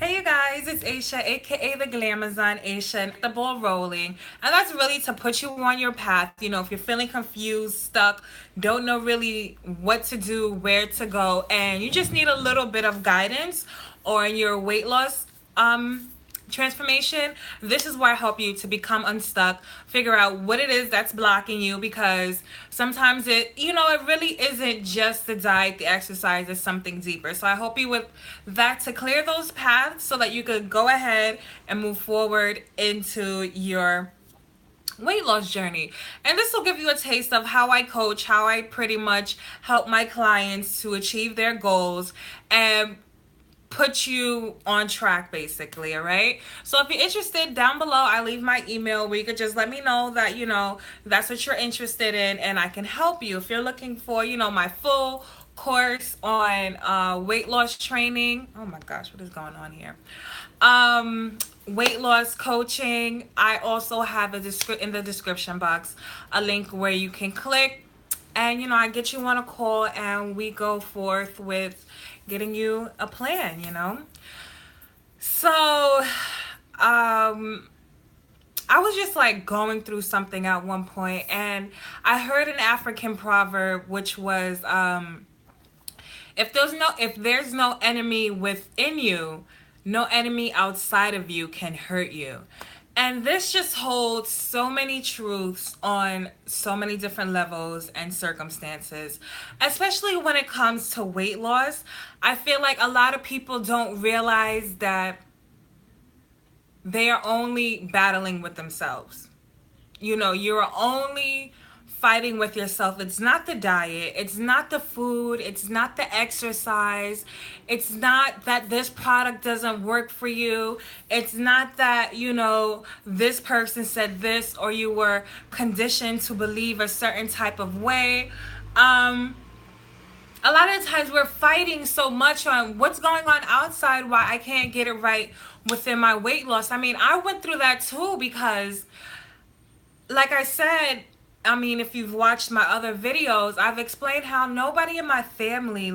Hey you guys, it's Aisha, aka the Glamazon Aisha, and the ball rolling. And that's really to put you on your path. If you're feeling confused, stuck, don't know really what to do, where to go, and you just need a little bit of guidance on your weight loss transformation. This is where I help you to become unstuck, figure out what it is that's blocking you, because sometimes it really isn't just the diet, the exercise, is something deeper. So I help you with that to clear those paths so that you could go ahead and move forward into your weight loss journey. And this will give you a taste of how I coach, how I pretty much help my clients to achieve their goals and put you on track, basically. All right, so if you're interested, down below I leave my email where you could just let me know that that's what you're interested in, and I can help you. If you're looking for my full course on weight loss training, oh my gosh, what is going on here, weight loss coaching, I also have in the description box a link where you can click, and I get you on a call and we go forth with getting you a plan. So I was just like going through something at one point, and I heard an African proverb which was if there's no enemy within you, no enemy outside of you can hurt you. And this just holds so many truths on so many different levels and circumstances, especially when it comes to weight loss. I feel like a lot of people don't realize that they are only battling with themselves. You're only fighting with yourself. It's not the diet, it's not the food, it's not the exercise, it's not that this product doesn't work for you, it's not that this person said this or you were conditioned to believe a certain type of way. A lot of times we're fighting so much on what's going on outside, why I can't get it right within my weight loss. I mean, I went through that too, because like I said, I mean, if you've watched my other videos, I've explained how nobody in my family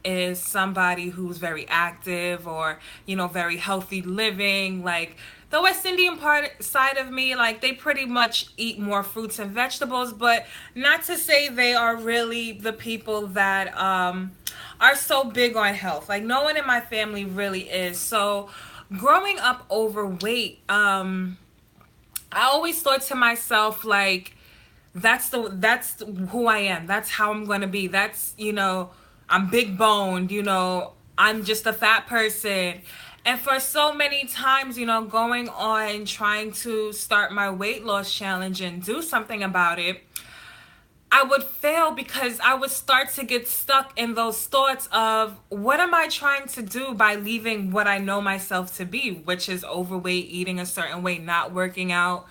is somebody who's very active or very healthy living. Like the West Indian side of me, like they pretty much eat more fruits and vegetables, but not to say they are really the people that are so big on health. Like no one in my family really is. So growing up overweight, I always thought to myself, like, that's who I am. That's how I'm gonna be. I'm big boned, I'm just a fat person. And for so many times, going on trying to start my weight loss challenge and do something about it, I would fail because I would start to get stuck in those thoughts of what am I trying to do by leaving what I know myself to be, which is overweight, eating a certain way, not working out.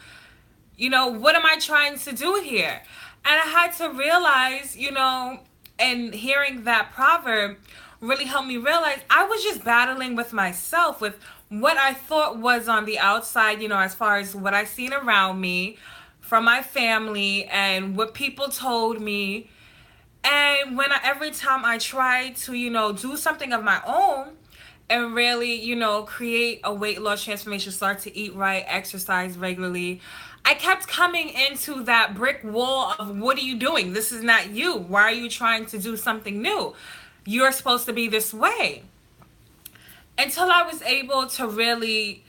What am I trying to do here? And I had to realize, and hearing that proverb really helped me realize I was just battling with myself, with what I thought was on the outside, as far as what I seen around me from my family and what people told me. And every time I tried to, do something of my own and really, create a weight loss transformation, start to eat right, exercise regularly, I kept coming into that brick wall of what are you doing? This is not you. Why are you trying to do something new? You're supposed to be this way. Until I was able to really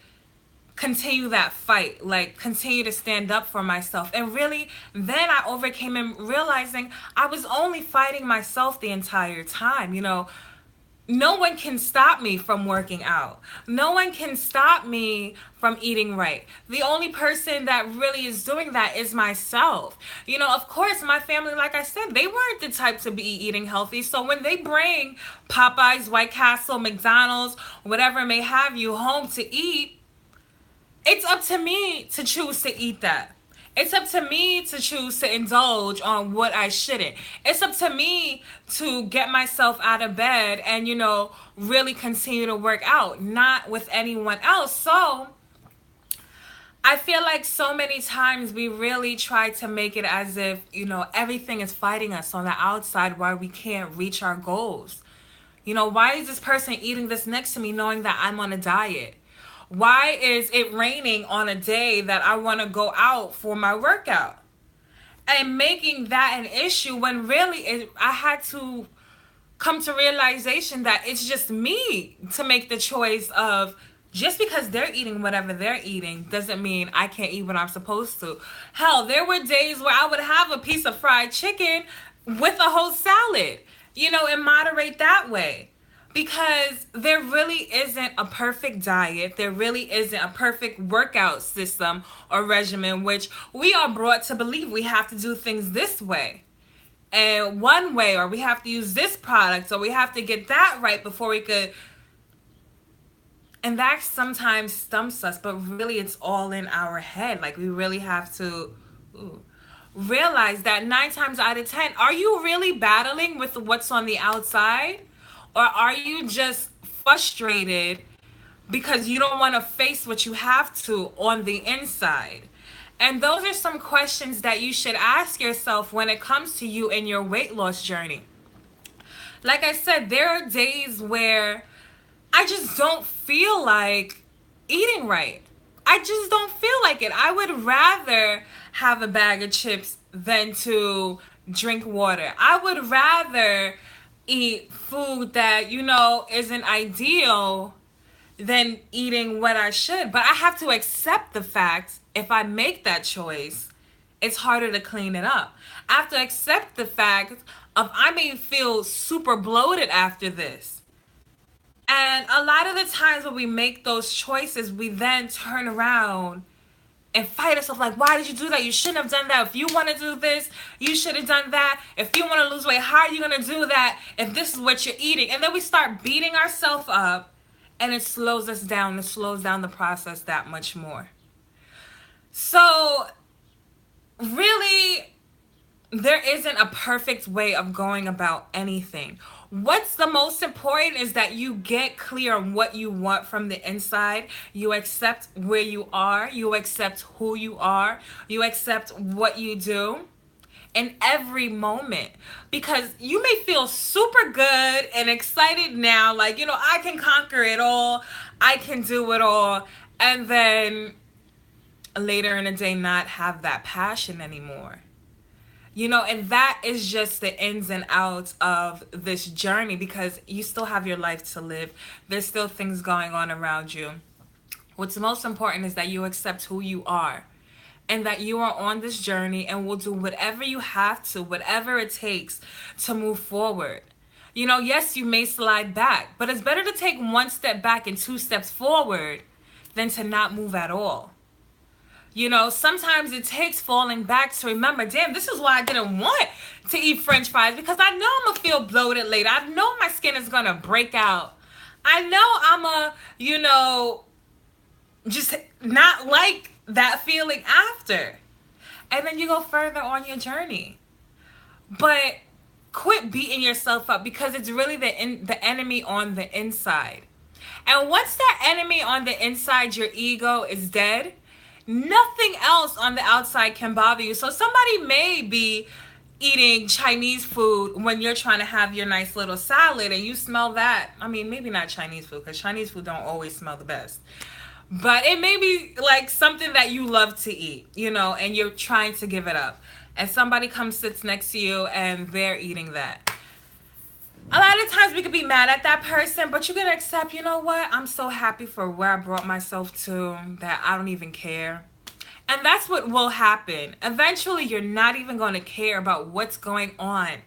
continue that fight, like continue to stand up for myself. And really, then I overcame and realizing I was only fighting myself the entire time. No one can stop me from working out. No one can stop me from eating right. The only person that really is doing that is myself. Of course, my family, like I said, they weren't the type to be eating healthy. So when they bring Popeyes, White Castle, McDonald's, whatever may have you home to eat, it's up to me to choose to eat that. It's up to me to choose to indulge on what I shouldn't. It's up to me to get myself out of bed and, really continue to work out, not with anyone else. So I feel like so many times we really try to make it as if, everything is fighting us on the outside while we can't reach our goals. You know, why is this person eating this next to me knowing that I'm on a diet? Why is it raining on a day that I want to go out for my workout? And making that an issue when really I had to come to realization that it's just me to make the choice of, just because they're eating whatever they're eating doesn't mean I can't eat what I'm supposed to. Hell, there were days where I would have a piece of fried chicken with a whole salad, you know, and moderate that way. Because there really isn't a perfect diet. There really isn't a perfect workout system or regimen, which we are brought to believe we have to do things this way and one way, or we have to use this product, or we have to get that right before we could. And that sometimes stumps us, but really it's all in our head. Like, we really have to realize that 9 times out of 10, are you really battling with what's on the outside? Or are you just frustrated because you don't want to face what you have to on the inside? And those are some questions that you should ask yourself when it comes to you in your weight loss journey. Like I said, there are days where I just don't feel like eating right. I just don't feel like it. I would rather have a bag of chips than to drink water. I would rather eat food that, you know, isn't ideal than eating what I should. But I have to accept the fact, if I make that choice, it's harder to clean it up. I have to accept the fact of I may feel super bloated after this. And a lot of the times when we make those choices, we then turn around and fight ourselves like, why did you do that? You shouldn't have done that. If you want to do this, you should have done that. If you want to lose weight, how are you going to do that if this is what you're eating? And then we start beating ourselves up, and it slows us down. It slows down the process that much more. So really, there isn't a perfect way of going about anything. What's the most important is that you get clear on what you want from the inside. You accept where you are. You accept who you are. You accept what you do in every moment. Because you may feel super good and excited now, like, you know, I can conquer it all. I can do it all. And then later in the day, not have that passion anymore. You know, and that is just the ins and outs of this journey, because you still have your life to live. There's still things going on around you. What's most important is that you accept who you are, and that you are on this journey and will do whatever you have to, whatever it takes to move forward. You know, yes, you may slide back, but it's better to take 1 step back and 2 steps forward than to not move at all. You know, sometimes it takes falling back to remember, damn, this is why I didn't want to eat French fries, because I know I'm going to feel bloated later. I know my skin is going to break out. I know I'm going to, you know, just not like that feeling after. And then you go further on your journey. But quit beating yourself up, because it's really the enemy on the inside. And once that enemy on the inside, your ego, is dead, nothing else on the outside can bother you. So somebody may be eating Chinese food when you're trying to have your nice little salad, and you smell that. I mean, maybe not Chinese food, because Chinese food don't always smell the best. But it may be like something that you love to eat, you know, and you're trying to give it up. And somebody comes, sits next to you, and they're eating that. A lot of times we could be mad at that person, but you're going to accept, you know what? I'm so happy for where I brought myself to that I don't even care. And that's what will happen. Eventually, you're not even going to care about what's going on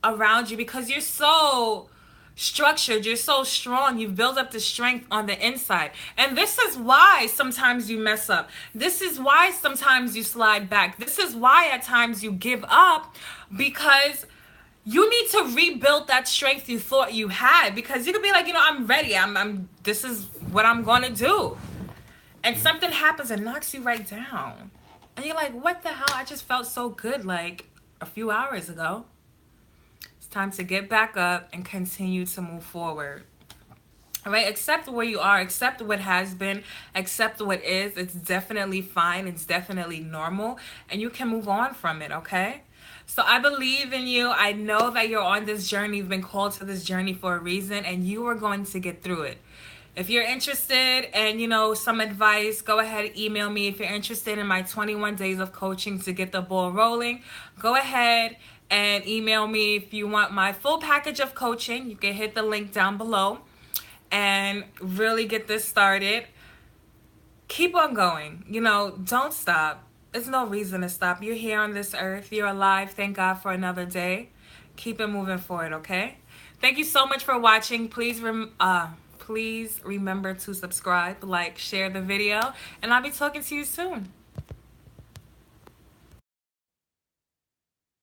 around you, because you're so structured. You're so strong. You've built up the strength on the inside. And this is why sometimes you mess up. This is why sometimes you slide back. This is why at times you give up, because you need to rebuild that strength you thought you had, because you could be like, you know, I'm ready. This is what I'm going to do. And something happens and knocks you right down. And you're like, what the hell? I just felt so good like a few hours ago. It's time to get back up and continue to move forward. All right, accept where you are, accept what has been, accept what is. It's definitely fine. It's definitely normal. And you can move on from it, okay? So I believe in you. I know that you're on this journey. You've been called to this journey for a reason, and you are going to get through it. If you're interested and some advice, go ahead, email me. If you're interested in my 21 days of coaching to get the ball rolling, go ahead and email me. If you want my full package of coaching, you can hit the link down below and really get this started. Keep on going. Don't stop. There's no reason to stop. You're here on this earth. You're alive. Thank God for another day. Keep it moving forward, okay? Thank you so much for watching. Please remember to subscribe, like, share the video, and I'll be talking to you soon.